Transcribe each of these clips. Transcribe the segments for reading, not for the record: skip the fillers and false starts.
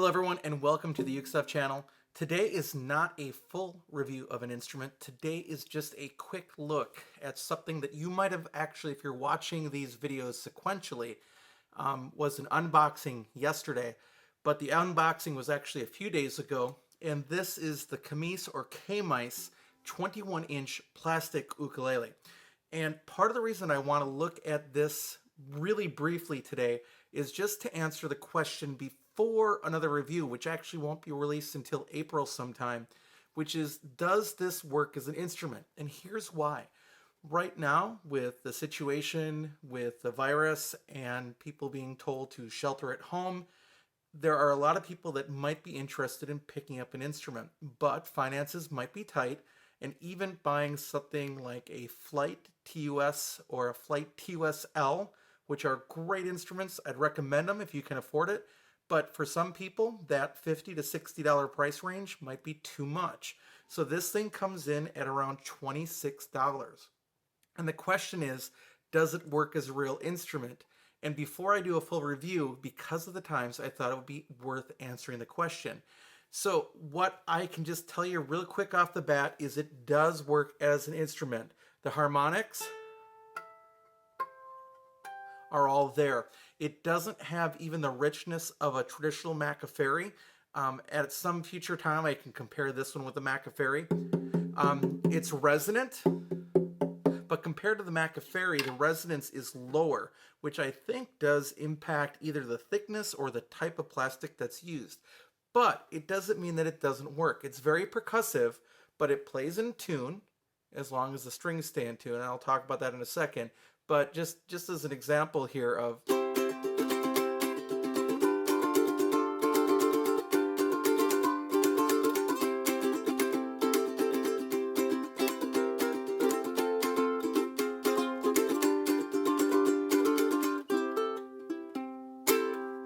Hello everyone and welcome to the UkeStuff channel. Today is not a full review of an instrument. Today is just a quick look at something that you might have actually, if you're watching these videos sequentially, was an unboxing yesterday. But the unboxing was actually a few days ago, and this is the Kmise or Kmise 21-inch plastic ukulele. And part of the reason I want to look at this really briefly today is just to answer the question before another review, which actually won't be released until April sometime, which is, does this work as an instrument? And here's why. Right now, with the situation with the virus and people being told to shelter at home, there are a lot of people that might be interested in picking up an instrument, but finances might be tight, and even buying something like a Flight TUS or a Flight TUS-L, which are great instruments. I'd recommend them if you can afford it. But for some people, that $50 to $60 price range might be too much. So this thing comes in at around $26. And the question is, does it work as a real instrument? And before I do a full review, because of the times, I thought it would be worth answering the question. So what I can just tell you real quick off the bat is it does work as an instrument. The harmonics are all there. It doesn't have even the richness of a traditional Macaferry. At some future time, I can compare this one with the Macaferry. It's resonant, but compared to the Macaferry, the resonance is lower, which I think does impact either the thickness or the type of plastic that's used. But it doesn't mean that it doesn't work. It's very percussive, but it plays in tune as long as the strings stay in tune. And I'll talk about that in a second. But just as an example here of...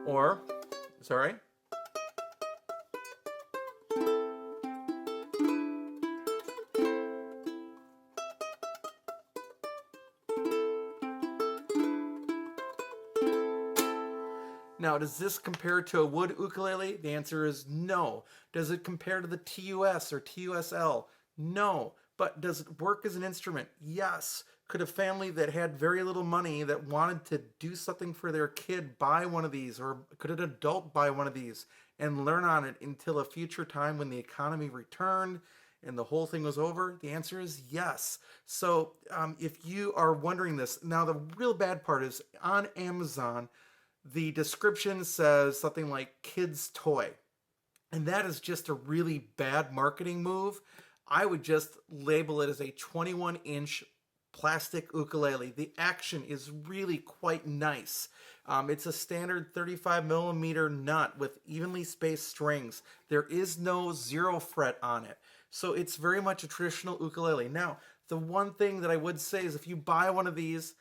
Or, sorry. Now, does this compare to a wood ukulele? The answer is no. Does it compare to the TUS or TUS-L? No. But does it work as an instrument? Yes. Could a family that had very little money that wanted to do something for their kid buy one of these? Or could an adult buy one of these and learn on it until a future time when the economy returned and the whole thing was over? The answer is yes. So if you are wondering this, now the real bad part is on Amazon, the description says something like kid's toy. And that is just a really bad marketing move. I would just label it as a 21-inch plastic ukulele. The action is really quite nice. It's a standard 35 millimeter nut with evenly spaced strings. There is no zero fret on it. So it's very much a traditional ukulele. Now, the one thing that I would say is if you buy one of these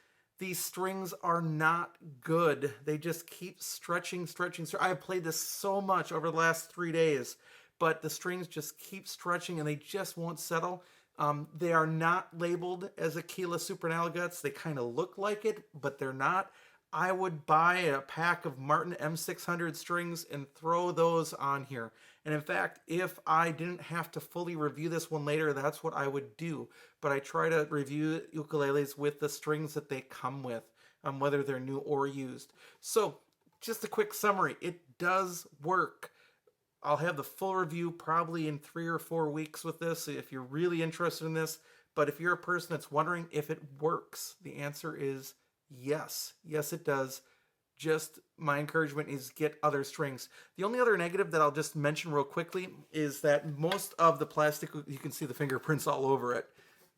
strings are not good. They just keep stretching. I have played this so much over the last 3 days, but the strings just keep stretching and they just won't settle. They are not labeled as a keyless Soprano guts. They kind of look like it, but they're not. I would buy a pack of Martin M600 strings and throw those on here. And in fact, if I didn't have to fully review this one later, that's what I would do. But I try to review ukuleles with the strings that they come with, whether they're new or used. So just a quick summary. It does work. I'll have the full review probably in 3 or 4 weeks with this if you're really interested in this. But if you're a person that's wondering if it works, the answer is yes. Yes, it does. Just my encouragement is get other strings. The only other negative that I'll just mention real quickly is that most of the plastic, you can see the fingerprints all over it.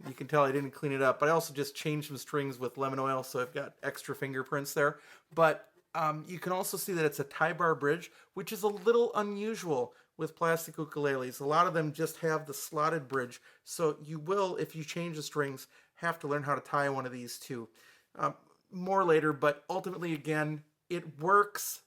You can tell I didn't clean it up, but I also just changed some strings with lemon oil, so I've got extra fingerprints there. But you can also see that it's a tie bar bridge, which is a little unusual with plastic ukuleles. A lot of them just have the slotted bridge, so you will, if you change the strings, have to learn how to tie one of these too. More later, but ultimately, again, it works.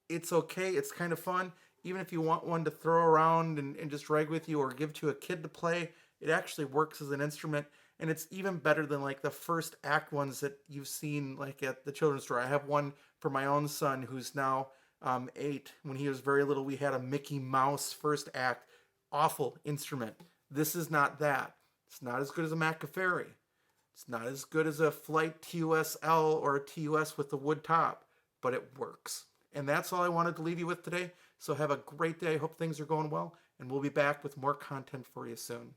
It's okay. It's kind of fun. Even if you want one to throw around and just drag with you or give to a kid to play, it actually works as an instrument. And it's even better than like the first act ones that you've seen like at the children's store. I have one for my own son who's now 8. When he was very little, we had a Mickey Mouse first act. Awful instrument. This is not that. It's not as good as a Macaferry. It's not as good as a Flight TUS-L or a TUS with the wood top, but it works. And that's all I wanted to leave you with today. So have a great day. I hope things are going well, and we'll be back with more content for you soon.